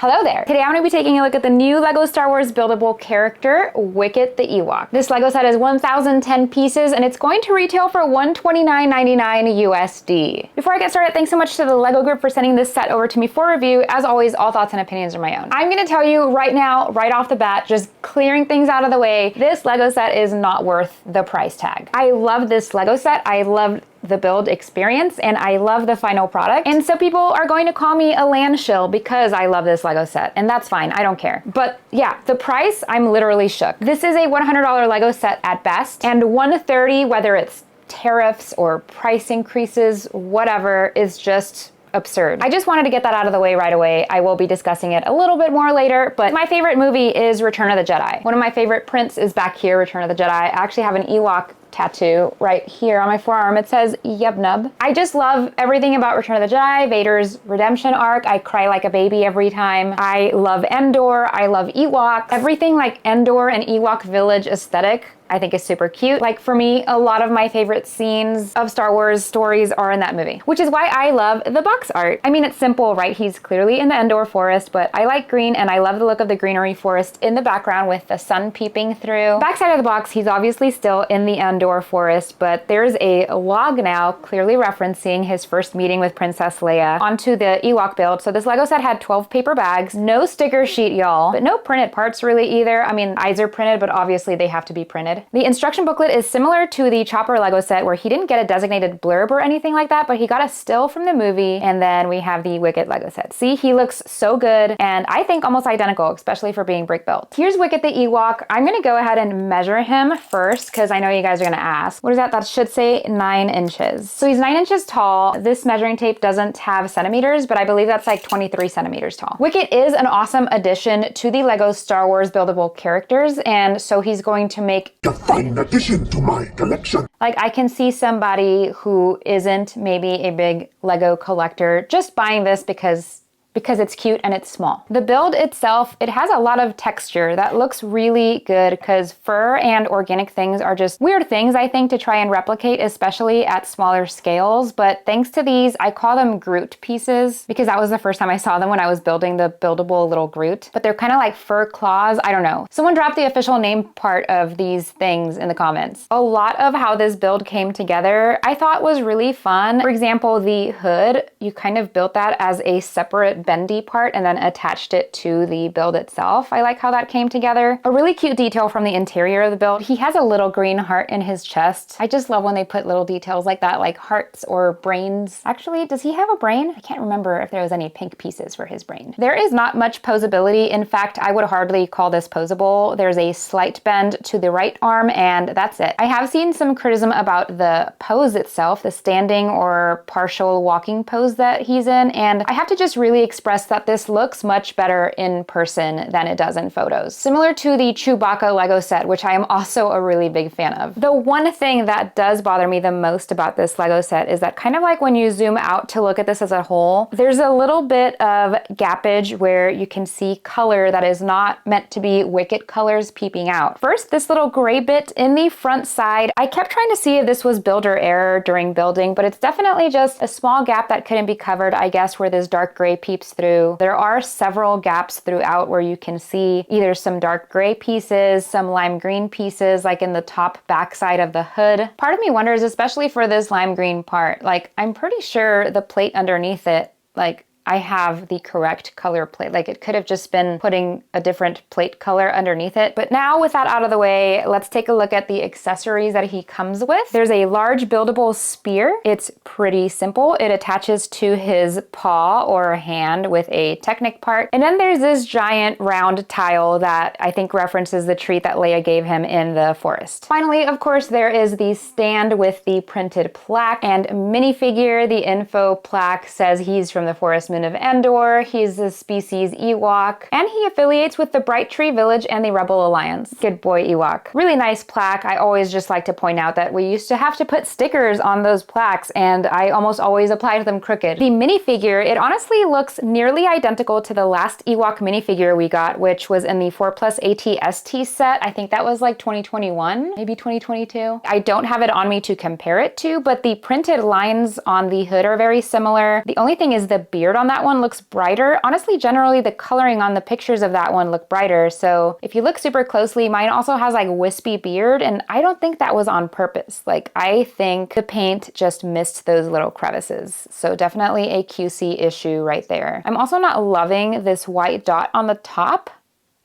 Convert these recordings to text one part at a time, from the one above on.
Hello there! Today I'm going to be taking a look at the new LEGO Star Wars buildable character, Wicket the Ewok. This LEGO set is 1,010 pieces and it's going to retail for $129.99 USD. Before I get started, thanks so much to the LEGO group for sending this set over to me for review. As always, all thoughts and opinions are my own. I'm going to tell you right now, right off the bat, just clearing things out of the way, this LEGO set is not worth the price tag. I love this LEGO set. I love the build experience and I love the final product. And so people are going to call me a land shill because I love this LEGO set, and that's fine, I don't care. But yeah, the price, I'm literally shook. This is a $100 LEGO set at best, and $130, whether it's tariffs or price increases, whatever, is just absurd. I just wanted to get that out of the way right away. I will be discussing it a little bit more later, but my favorite movie is Return of the Jedi. One of my favorite prints is back here, Return of the Jedi. I actually have an Ewok tattoo right here on my forearm. It says Yub Nub. I just love everything about Return of the Jedi, Vader's redemption arc. I cry like a baby every time. I love Endor. I love Ewok. Everything like Endor and Ewok Village aesthetic I think is super cute. Like for me, a lot of my favorite scenes of Star Wars stories are in that movie, which is why I love the box art. I mean, it's simple, right? He's clearly in the Endor forest, but I like green and I love the look of the greenery forest in the background with the sun peeping through. Backside of the box, he's obviously still in the Endor forest, but there's a log now clearly referencing his first meeting with Princess Leia onto the Ewok build. So this LEGO set had 12 paper bags, no sticker sheet, y'all, but no printed parts really either. I mean, eyes are printed, but obviously they have to be printed. The instruction booklet is similar to the Chopper LEGO set where he didn't get a designated blurb or anything like that, but he got a still from the movie. And then we have the Wicket LEGO set. See, he looks so good and I think almost identical, especially for being brick built. Here's Wicket the Ewok. I'm gonna go ahead and measure him first because I know you guys are gonna ask. What is that? That should say 9 inches. So he's 9 inches tall. This measuring tape doesn't have centimeters, but I believe that's like 23 centimeters tall. Wicket is an awesome addition to the LEGO Star Wars buildable characters, and so he's going to make a fine addition to my collection. Like I can see somebody who isn't maybe a big LEGO collector just buying this because it's cute and it's small. The build itself, it has a lot of texture that looks really good because fur and organic things are just weird things, I think, to try and replicate, especially at smaller scales. But thanks to these, I call them Groot pieces because that was the first time I saw them when I was building the buildable little Groot. But they're kind of like fur claws. I don't know. Someone dropped the official name part of these things in the comments. A lot of how this build came together, I thought was really fun. For example, the hood, you kind of built that as a separate bendy part and then attached it to the build itself. I like how that came together. A really cute detail from the interior of the build. He has a little green heart in his chest. I just love when they put little details like that, like hearts or brains. Actually, does he have a brain? I can't remember if there was any pink pieces for his brain. There is not much posability. In fact, I would hardly call this posable. There's a slight bend to the right arm and that's it. I have seen some criticism about the pose itself, the standing or partial walking pose that he's in, and I have to just really express that this looks much better in person than it does in photos. Similar to the Chewbacca LEGO set, which I am also a really big fan of. The one thing that does bother me the most about this LEGO set is that kind of like when you zoom out to look at this as a whole, there's a little bit of gappage where you can see color that is not meant to be Wicket colors peeping out. First, this little gray bit in the front side, I kept trying to see if this was builder error during building, but it's definitely just a small gap that couldn't be covered, I guess, where this dark gray peeps through. There are several gaps throughout where you can see either some dark gray pieces, some lime green pieces, like in the top backside of the hood. Part of me wonders, especially for this lime green part, like I'm pretty sure the plate underneath it, like I have the correct color plate. Like it could have just been putting a different plate color underneath it. But now with that out of the way, let's take a look at the accessories that he comes with. There's a large buildable spear. It's pretty simple. It attaches to his paw or hand with a Technic part. And then there's this giant round tile that I think references the treat that Leia gave him in the forest. Finally, of course, there is the stand with the printed plaque and minifigure. The info plaque says he's from the Forest of Endor, he's the species Ewok, and he affiliates with the Bright Tree Village and the Rebel Alliance. Good boy, Ewok. Really nice plaque. I always just like to point out that we used to have to put stickers on those plaques, and I almost always applied them crooked. The minifigure, it honestly looks nearly identical to the last Ewok minifigure we got, which was in the 4+ AT-ST set. I think that was like 2021, maybe 2022. I don't have it on me to compare it to, but the printed lines on the hood are very similar. The only thing is the beard on on that one looks brighter. Honestly, generally the coloring on the pictures of that one look brighter. So if you look super closely, mine also has like wispy beard, and I don't think that was on purpose. Like, I think the paint just missed those little crevices. So definitely a QC issue right there. I'm also not loving this white dot on the top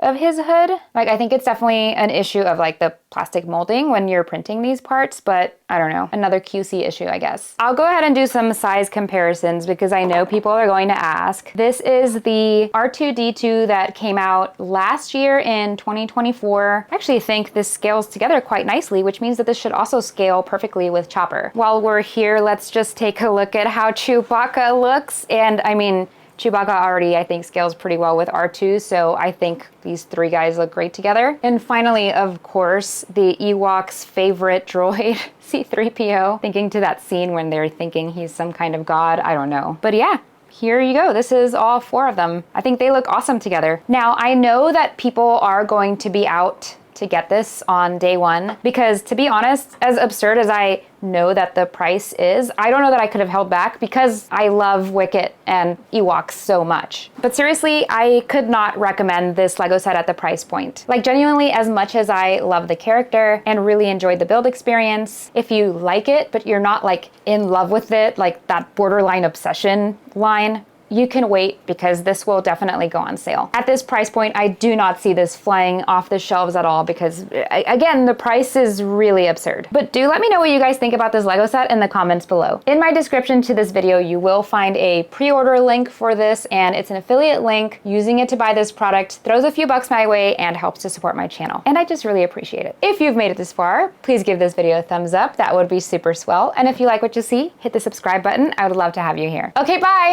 of his hood. Like, I think it's definitely an issue of like the plastic molding when you're printing these parts, but I don't know, another QC issue, I guess. I'll go ahead and do some size comparisons because I know people are going to ask. This is the R2-D2 that came out last year in 2024. I actually think this scales together quite nicely, which means that this should also scale perfectly with Chopper. While we're here, let's just take a look at how Chewbacca looks. And I mean, Chewbacca already, I think, scales pretty well with R2, so I think these three guys look great together. And finally, of course, the Ewok's favorite droid, C-3PO. Thinking to that scene when they're thinking he's some kind of god, I don't know. But yeah, here you go. This is all four of them. I think they look awesome together. Now, I know that people are going to be out to get this on day one because, to be honest, as absurd as I know that the price is, I don't know that I could have held back because I love Wicket and Ewoks so much. But seriously, I could not recommend this Lego set at the price point. Like, genuinely, as much as I love the character and really enjoyed the build experience, if you like it but you're not like in love with it, like that borderline obsession line, you can wait because this will definitely go on sale. At this price point, I do not see this flying off the shelves at all because, again, the price is really absurd. But do let me know what you guys think about this Lego set in the comments below. In my description to this video, you will find a pre-order link for this, and it's an affiliate link. Using it to buy this product throws a few bucks my way and helps to support my channel. And I just really appreciate it. If you've made it this far, please give this video a thumbs up. That would be super swell. And if you like what you see, hit the subscribe button. I would love to have you here. Okay, bye!